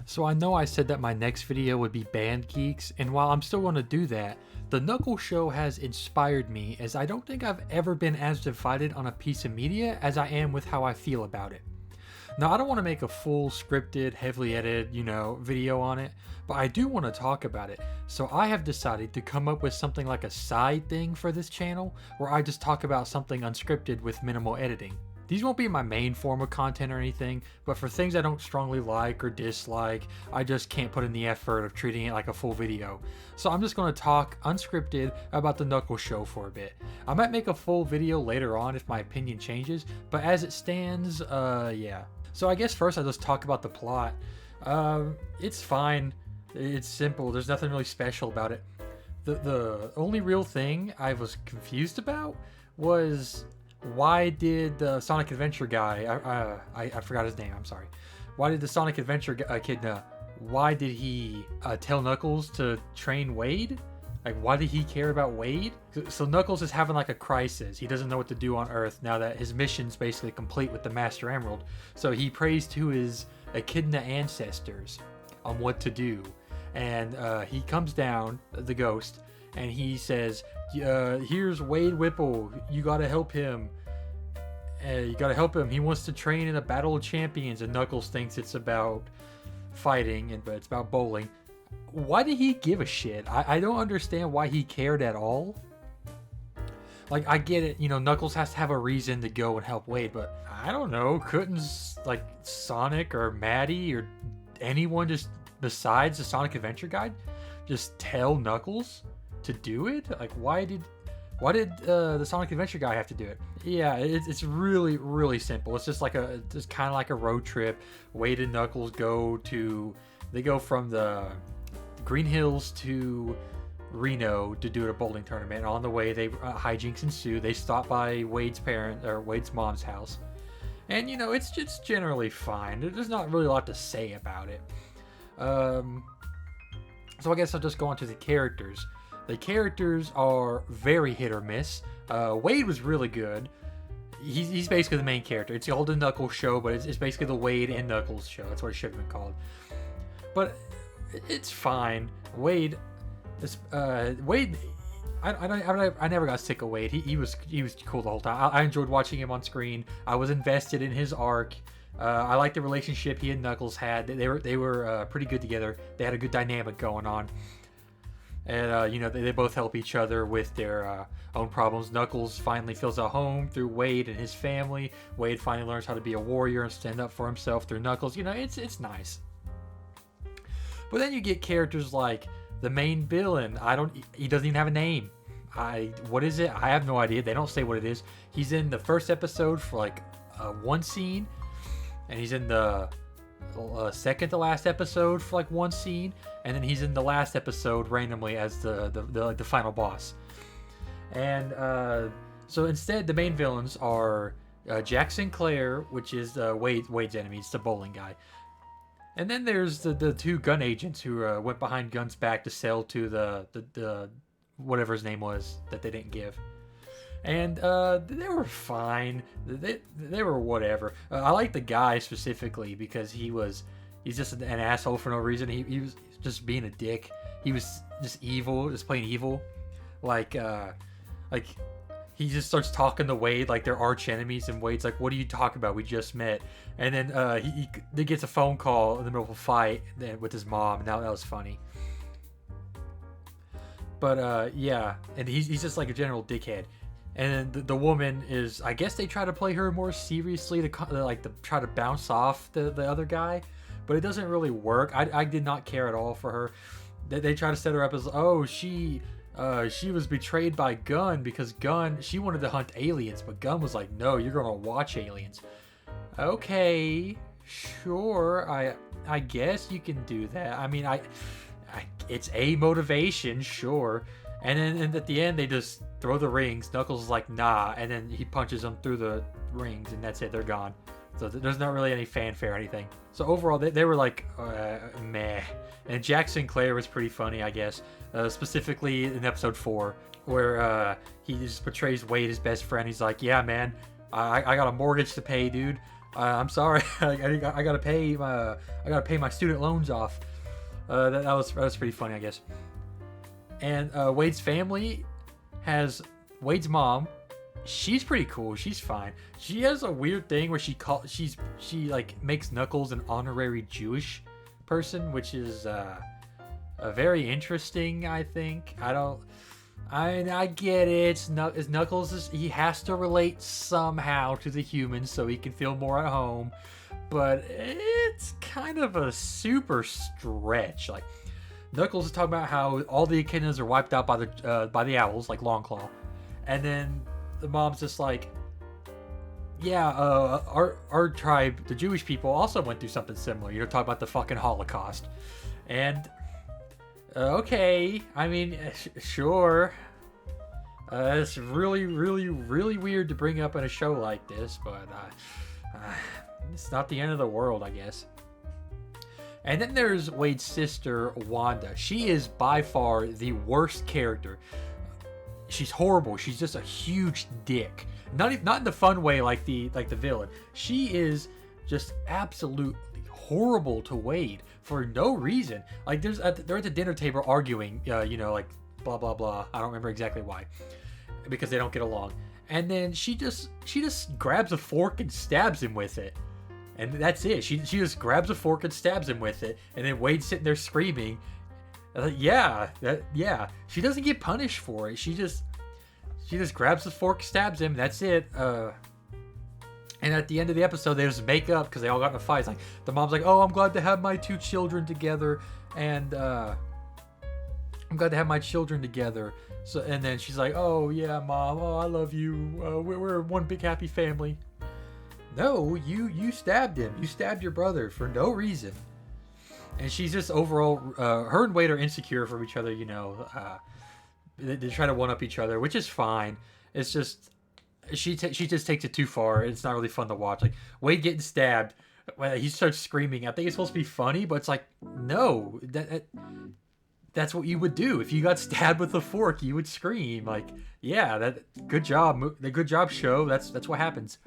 So I know I said that my next video would be Band Geeks, and while I'm still going to do that, the Knuckles show has inspired me, as I don't think I've ever been as divided on a piece of media as I am with how I feel about it. Now, I don't want to make a full scripted, heavily edited, video on it, but I do want to talk about it. So I have decided to come up with something like a side thing for this channel, where I just talk about something unscripted with minimal editing. These won't be my main form of content or anything, but for things I don't strongly like or dislike, I just can't put in the effort of treating it like a full video. So I'm just going to talk unscripted about the Knuckles show for a bit. I might make a full video later on if my opinion changes, but as it stands, yeah. So I guess first I'll just talk about the plot. It's fine. It's simple. There's nothing really special about it. The only real thing I was confused about was, why did the Sonic Adventure guy, I forgot his name, I'm sorry. Why did the Sonic Adventure kid, why did he tell Knuckles to train Wade? Like, why did he care about Wade? So Knuckles is having like a crisis. He doesn't know what to do on Earth now that his mission's basically complete with the Master Emerald. So he prays to his Echidna ancestors on what to do. And he comes down, the ghost, and he says, here's Wade Whipple. You gotta help him. You gotta help him. He wants to train in a battle of champions. And Knuckles thinks it's about fighting, but it's about bowling. Why did he give a shit? I don't understand why he cared at all. Like, I get it, Knuckles has to have a reason to go and help Wade, but I don't know, couldn't, like, Sonic or Maddie or anyone just besides the Sonic Adventure guide just tell Knuckles to do it? Like, why did the Sonic Adventure guy have to do it? Yeah, it's really, really simple. It's just kind of like a road trip. Wade and Knuckles go from the Green Hills to Reno to do a bowling tournament. On the way, hijinks ensue. They stop by Wade's mom's house, and it's just generally fine. There's not really a lot to say about it. So I guess I'll just go on to the characters. The characters are very hit or miss. Wade was really good. He's basically the main character. It's called the Knuckles show, but it's basically the Wade and Knuckles show. That's what it should have been called. But it's fine. Wade, I never got sick of Wade. He was cool the whole time. I enjoyed watching him on screen. I was invested in his arc. I liked the relationship he and Knuckles had. They were pretty good together. They had a good dynamic going on. And, they both help each other with their own problems. Knuckles finally feels a home through Wade and his family. Wade finally learns how to be a warrior and stand up for himself through Knuckles. It's nice. But then you get characters like the main villain. He doesn't even have a name. What is it? I have no idea. They don't say what it is. He's in the first episode for like one scene. And he's in the second to last episode for like one scene, and then he's in the last episode randomly as the final boss. And so instead, the main villains are Jack Sinclair, which is Wade's enemy. It's the bowling guy. And then there's the two gun agents who went behind Gun's back to sell to the whatever his name was that they didn't give. And they were fine. They were whatever. I like the guy specifically because he's just an asshole for no reason. He was just being a dick. He was just evil, just plain evil. Like he just starts talking to Wade like they're arch enemies, and Wade's like, "What are you talking about? We just met." And then he gets a phone call in the middle of a fight with his mom, and that was funny. But yeah, and he's just like a general dickhead. And then the woman is, I guess they try to play her more seriously to try to bounce off the other guy, but it doesn't really work. I did not care at all for her. They try to set her up as, oh, she was betrayed by Gun because she wanted to hunt aliens, but Gun was like, no, you're gonna watch aliens. Okay, sure, I guess you can do that. I mean, it's a motivation, sure. And then at the end, they just throw the rings. Knuckles is like, nah. And then he punches them through the rings, and that's it. They're gone. So there's not really any fanfare or anything. So overall, they were like, meh. And Jack Sinclair was pretty funny, I guess. Specifically in episode 4, where he just portrays Wade, his best friend. He's like, yeah, man, I got a mortgage to pay, dude. I'm sorry. I gotta pay my student loans off. That was pretty funny, I guess. And Wade's family has Wade's mom. She's pretty cool. She's fine. She has a weird thing where she like makes Knuckles an honorary Jewish person, which is very interesting. I think I get it. Knuckles he has to relate somehow to the humans so he can feel more at home, but it's kind of a super stretch. Like Knuckles is talking about how all the echidnas are wiped out by the owls, like Longclaw, and then the mom's just like, yeah, our tribe, the Jewish people, also went through something similar. You know, talk about the fucking Holocaust, and okay, I mean, sure. It's really, really, really weird to bring up in a show like this, but it's not the end of the world, I guess. And then there's Wade's sister, Wanda. She is by far the worst character. She's horrible. She's just a huge dick. Not in the fun way like the villain. She is just absolutely horrible to Wade for no reason. Like they're at the dinner table arguing, like blah blah blah. I don't remember exactly why, because they don't get along. And then she just grabs a fork and stabs him with it, and that's it. She just grabs a fork and stabs him with it, and then Wade's sitting there screaming. Yeah. She doesn't get punished for it. She just grabs the fork, stabs him. That's it. And at the end of the episode, they just make up because they all got in a fight. It's like the mom's like, "Oh, I'm glad to have my two children together," and I'm glad to have my children together. So, and then she's like, "Oh yeah, mom. Oh, I love you. We're one big happy family." No, you stabbed him. You stabbed your brother for no reason. And she's just overall, her and Wade are insecure from each other, they try to one-up each other, which is fine. It's just, she just takes it too far. It's not really fun to watch. Like, Wade getting stabbed, he starts screaming. I think it's supposed to be funny, but it's like, no, that's what you would do. If you got stabbed with a fork, you would scream. Like, yeah, good job, show. That's what happens.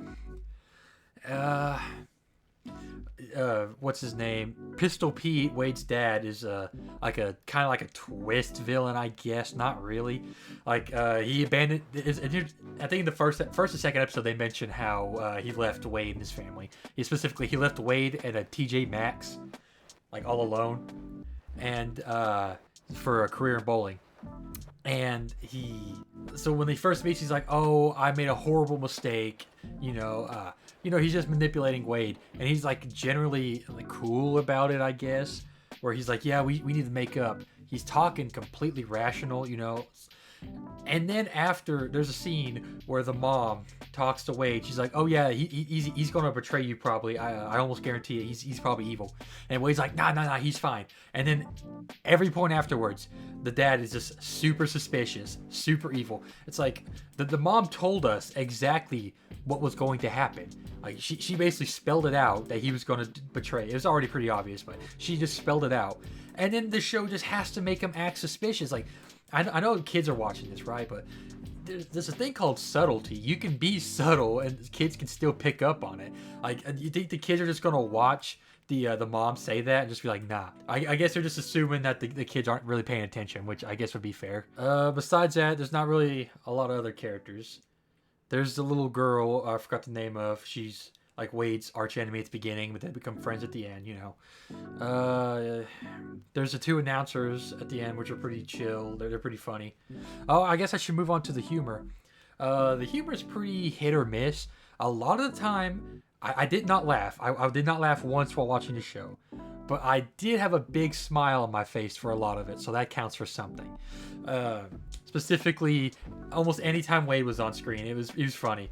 What's his name? Pistol Pete, Wade's dad, is kind of like a twist villain, I guess. Not really. Like he abandoned. I think in the first and second episode they mentioned how he left Wade and his family. He left Wade and a TJ Maxx, like all alone, and for a career in bowling. And so when they first meet, he's like, "Oh, I made a horrible mistake," he's just manipulating Wade, and he's like generally like cool about it, I guess. Where he's like, "Yeah, we need to make up." He's talking completely rational, And then after, there's a scene where the mom talks to Wade. She's like, "Oh yeah, he's gonna betray you probably. I almost guarantee it. He's probably evil." And Wade's like, "Nah, he's fine." And then every point afterwards, the dad is just super suspicious, super evil. It's like the mom told us exactly what was going to happen. Like she basically spelled it out that he was gonna betray. It was already pretty obvious, but she just spelled it out. And then the show just has to make him act suspicious. Like, I know kids are watching this, right? But there's a thing called subtlety. You can be subtle, and kids can still pick up on it. Like, you think the kids are just gonna watch the mom say that and just be like, nah? I guess they're just assuming that the kids aren't really paying attention, which I guess would be fair. Besides that, there's not really a lot of other characters. There's the little girl I forgot the name of. She's like Wade's arch enemy at the beginning, but they become friends at the end, There's the two announcers at the end, which are pretty chill. They're pretty funny. Oh, I guess I should move on to the humor. The humor is pretty hit or miss. A lot of the time, I did not laugh. I did not laugh once while watching the show. But I did have a big smile on my face for a lot of it, so that counts for something. Specifically, almost any time Wade was on screen, it was funny.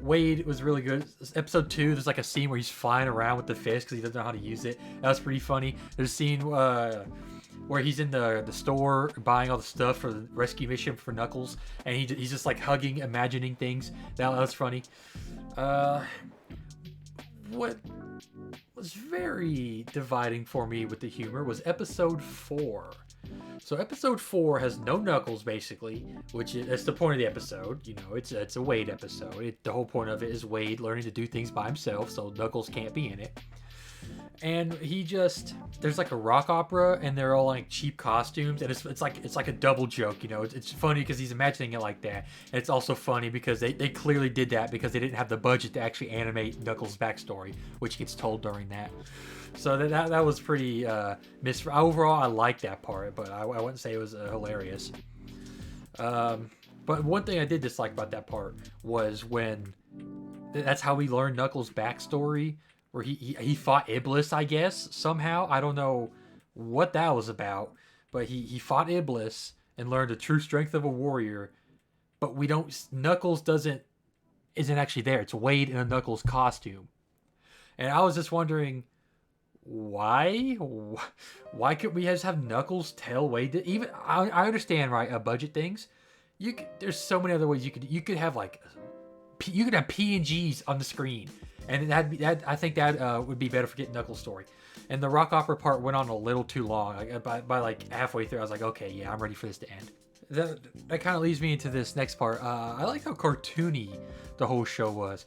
Wade was really good. Episode 2, there's like a scene where he's flying around with the fist because he doesn't know how to use it. That was pretty funny. There's a scene where he's in the store buying all the stuff for the rescue mission for Knuckles, and he's just like hugging, imagining things. That was funny. What was very dividing for me with the humor was episode 4. So episode 4 has no Knuckles, basically, which is that's the point of the episode. You know, it's a Wade episode. The whole point of it is Wade learning to do things by himself, so Knuckles can't be in it. And there's like a rock opera, and they're all like cheap costumes, and it's like a double joke. You know, it's funny because he's imagining it like that, and it's also funny because they clearly did that because they didn't have the budget to actually animate Knuckles' backstory, which gets told during that. So that was pretty overall. I liked that part, but I wouldn't say it was hilarious. But one thing I did dislike about that part was when that's how we learned Knuckles' backstory, where he fought Iblis, I guess, somehow. I don't know what that was about, but he fought Iblis and learned the true strength of a warrior. But Knuckles isn't actually there. It's Wade in a Knuckles costume, and I was just wondering, why couldn't we just have Knuckles tell Wade to, even I understand, right, budget things. There's so many other ways you could have like you could have PNGs on the screen, and I think that would be better for getting Knuckles' story. And the rock opera part went on a little too long. By like halfway through, I was like, okay, yeah, I'm ready for this to end. That kind of leads me into this next part. I like how cartoony the whole show was,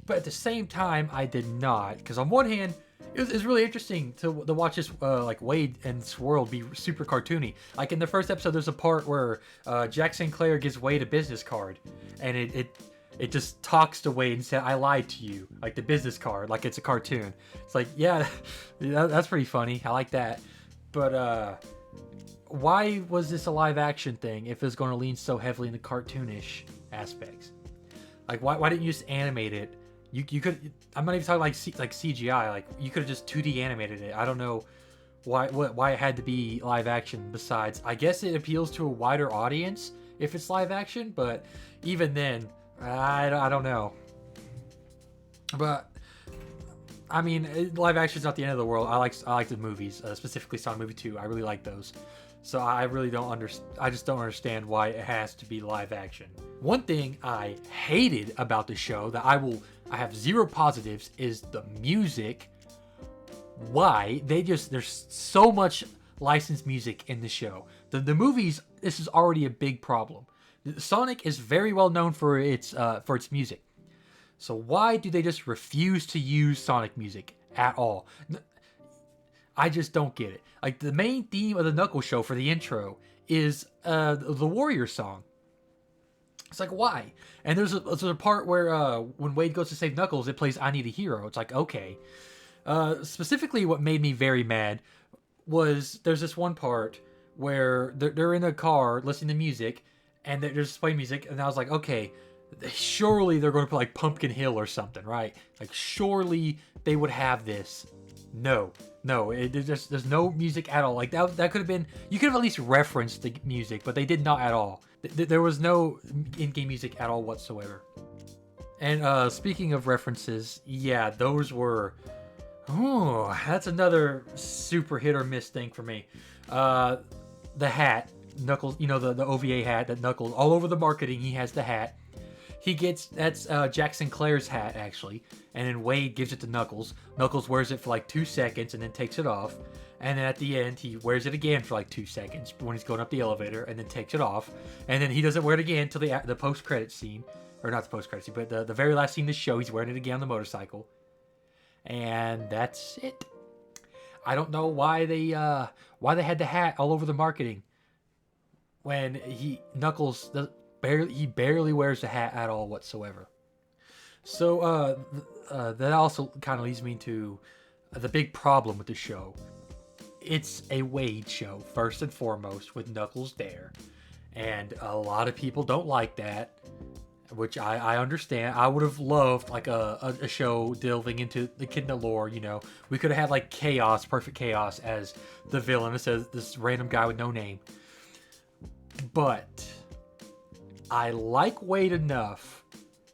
but at the same time, I did not, because on one hand, it was really interesting to watch this like Wade and Swirl be super cartoony. Like in the first episode, there's a part where Jack Sinclair gives Wade a business card, and it just talks to Wade and says, "I lied to you," like the business card, like it's a cartoon. It's like, yeah, that's pretty funny. I like that. But why was this a live action thing if it's going to lean so heavily into cartoonish aspects? Like, why didn't you just animate it? You could. I'm not even talking like CGI. Like, you could have just 2D animated it. I don't know why it had to be live action. Besides, I guess it appeals to a wider audience if it's live action. But even then, I don't know. But I mean, live action is not the end of the world. I like the movies, specifically Sonic Movie 2. I really like those. So I really don't I just don't understand why it has to be live action. One thing I hated about the show that I have zero positives is the music. Why there's so much licensed music in the show. The movies, this is already a big problem. Sonic is very well known for its music. So why do they just refuse to use Sonic music at all? I just don't get it. Like, the main theme of the Knuckles show for the intro is the Warrior song. It's like, why? And there's a part where when Wade goes to save Knuckles, it plays "I Need a Hero." It's like, okay. Specifically, what made me very mad was there's this one part where they're in a car listening to music, and they're just playing music, and I was like, okay, surely they're going to put like Pumpkin Hill or something, right? Like, surely they would have this. No, there's no music at all. Like, that could have been, you could have at least referenced the music, but they did not at all. There was no in-game music at all whatsoever. And speaking of references, yeah, those were, that's another super hit or miss thing for me. The hat, Knuckles, you know, the OVA hat that Knuckles, all over the marketing, he has the hat. That's Jack Sinclair's hat, actually, and then Wade gives it to Knuckles. Knuckles wears it for like 2 seconds and then takes it off. And then at the end, he wears it again for like 2 seconds when he's going up the elevator, and then takes it off. And then he doesn't wear it again until the post-credit scene. Or not the post-credit scene, but the very last scene of the show, he's wearing it again on the motorcycle. And that's it. I don't know why they had the hat all over the marketing when Knuckles barely wears the hat at all whatsoever. So that also kind of leads me to the big problem with the show. It's a Wade show, first and foremost, with Knuckles there. And a lot of people don't like that, which I understand. I would have loved like a show delving into the Echidna lore, you know. We could have had like Perfect Chaos as the villain instead of this random guy with no name. But I like Wade enough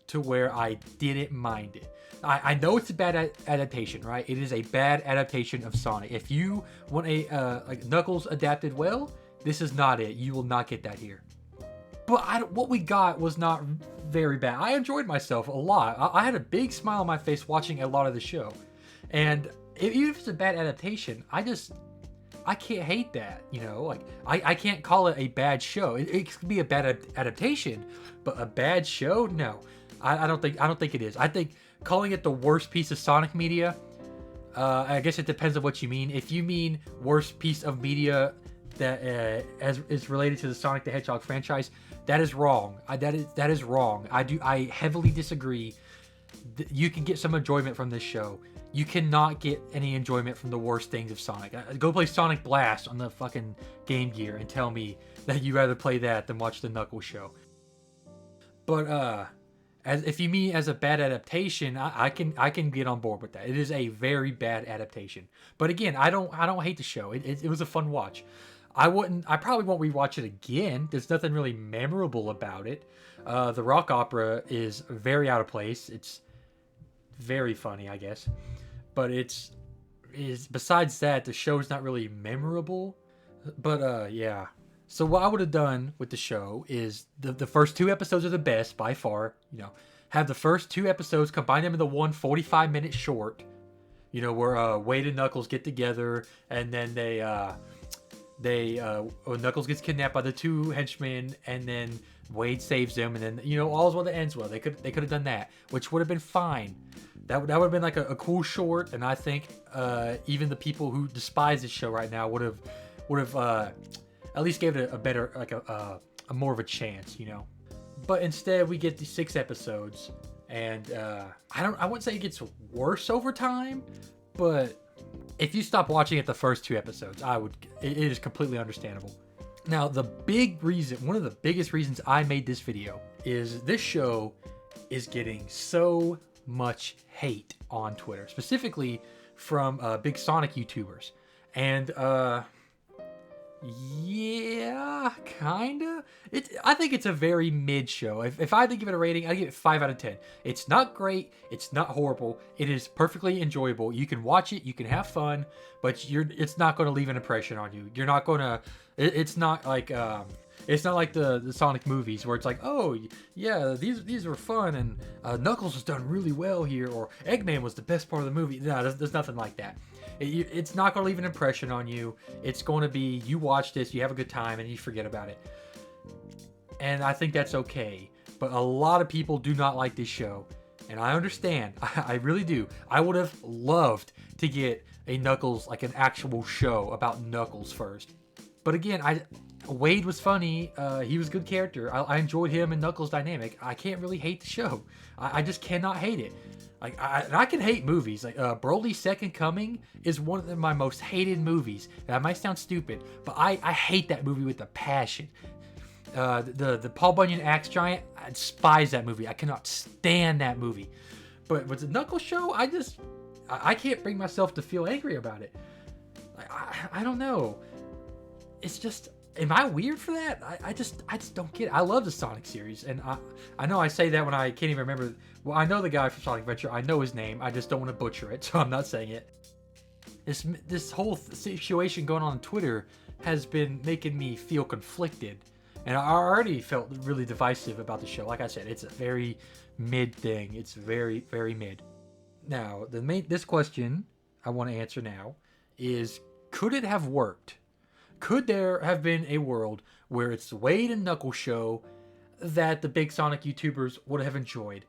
to where I didn't mind it. I know it's a bad adaptation, right? It is a bad adaptation of Sonic. If you want a like Knuckles adapted well, this is not it. You will not get that here. But what we got was not very bad. I enjoyed myself a lot. I had a big smile on my face watching a lot of the show. And even if it's a bad adaptation, I can't hate that, you know. Like I can't call it a bad show. It could be a bad adaptation, but a bad show, no. I don't think it is. I think calling it the worst piece of Sonic media, I guess it depends on what you mean. If you mean worst piece of media that as is related to the Sonic the Hedgehog franchise, that is wrong. That is wrong. I heavily disagree. You can get some enjoyment from this show. You cannot get any enjoyment from the worst things of Sonic. Go play Sonic Blast on the fucking Game Gear and tell me that you'd rather play that than watch the Knuckles show. But as if you mean as a bad adaptation, I can get on board with that. It is a very bad adaptation. But again, I don't hate the show. It was a fun watch. I probably won't rewatch it again. There's nothing really memorable about it. The rock opera is very out of place. It's very funny, I guess. But besides that, the show's not really memorable. But yeah. So what I would have done with the show is the first 2 episodes are the best by far. You know, have the first 2 episodes, combine them into one 45-minute short. You know, where Wade and Knuckles get together, and then Knuckles gets kidnapped by the 2 henchmen, and then Wade saves them, and then, you know, all's well that ends well. They could have done that, which would have been fine. That would have been like a cool short, and I think even the people who despise this show right now would have at least gave it a better, like a more of a chance, you know. But instead, we get these 6 episodes, and I wouldn't say it gets worse over time, but if you stop watching it the first 2 episodes, it is completely understandable. Now, one of the biggest reasons I made this video is this show is getting so much hate on Twitter, specifically from big Sonic YouTubers. And yeah, kinda. I think it's a very mid show. If I had to give it a rating, I'd give it 5 out of 10. It's not great. It's not horrible. It is perfectly enjoyable. You can watch it. You can have fun, but it's not going to leave an impression on you. You're not going to. It's not like the Sonic movies where it's like, oh yeah, these were fun, and Knuckles was done really well here, or Eggman was the best part of the movie. No, there's nothing like that. It's not going to leave an impression on you. It's going to be, you watch this, you have a good time, and you forget about it. And I think that's okay. But a lot of people do not like this show. And I understand. I really do. I would have loved to get a Knuckles, like an actual show about Knuckles first. But again, Wade was funny. He was a good character. I enjoyed him and Knuckles' dynamic. I can't really hate the show. I just cannot hate it. Like I can hate movies. Like Broly's Second Coming is one of my most hated movies. That might sound stupid, but I hate that movie with a passion. The Paul Bunyan Axe Giant, I despise that movie. I cannot stand that movie. But with the Knuckles show, I can't bring myself to feel angry about it. I don't know. It's just, am I weird for that? I just don't get it. I love the Sonic series, and I know I say that when I can't even remember. Well, I know the guy from Sonic Adventure. I know his name. I just don't want to butcher it, so I'm not saying it. This whole situation going on Twitter has been making me feel conflicted, and I already felt really divisive about the show. Like I said, it's a very mid thing. It's very, very mid. Now, this question I want to answer now is, could it have worked? Could there have been a world where it's the Wade and Knuckles show that the big Sonic YouTubers would have enjoyed?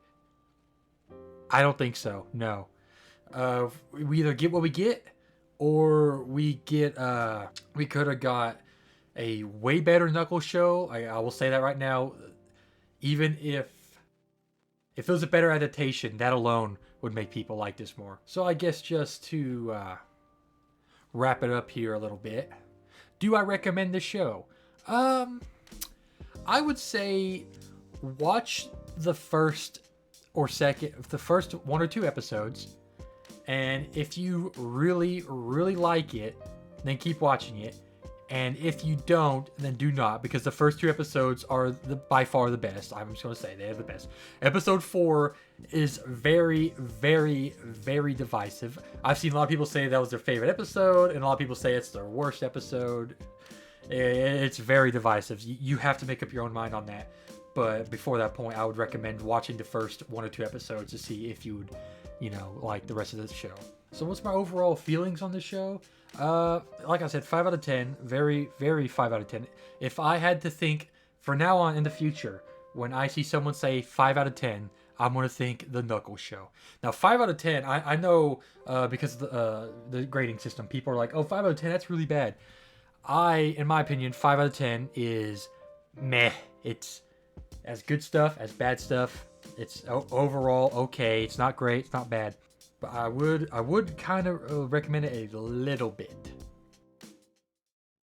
I don't think so. No. We either get what we get, or we could have got a way better Knuckles show. I will say that right now. Even if it was a better adaptation, that alone would make people like this more. So I guess just to wrap it up here a little bit. Do I recommend this show? I would say watch the first 1 or 2 episodes, and if you really, really like it, then keep watching it. And if you don't, then do not, because the first 2 episodes are by far the best. I'm just going to say they're the best. Episode 4 is very, very, very divisive. I've seen a lot of people say that was their favorite episode, and a lot of people say it's their worst episode. It's very divisive. You have to make up your own mind on that. But before that point, I would recommend watching the first 1 or 2 episodes to see if you would, like the rest of the show. So what's my overall feelings on this show? Like I said, 5 out of 10. Very, very 5 out of 10. If I had to think for now on in the future, when I see someone say 5 out of 10, I'm going to think the Knuckles Show. Now, 5 out of 10, I know because of the grading system, people are like, oh, 5 out of 10, that's really bad. In my opinion, 5 out of 10 is meh. It's as good stuff as bad stuff. It's overall okay. It's not great. It's not bad. But I would kind of recommend it a little bit.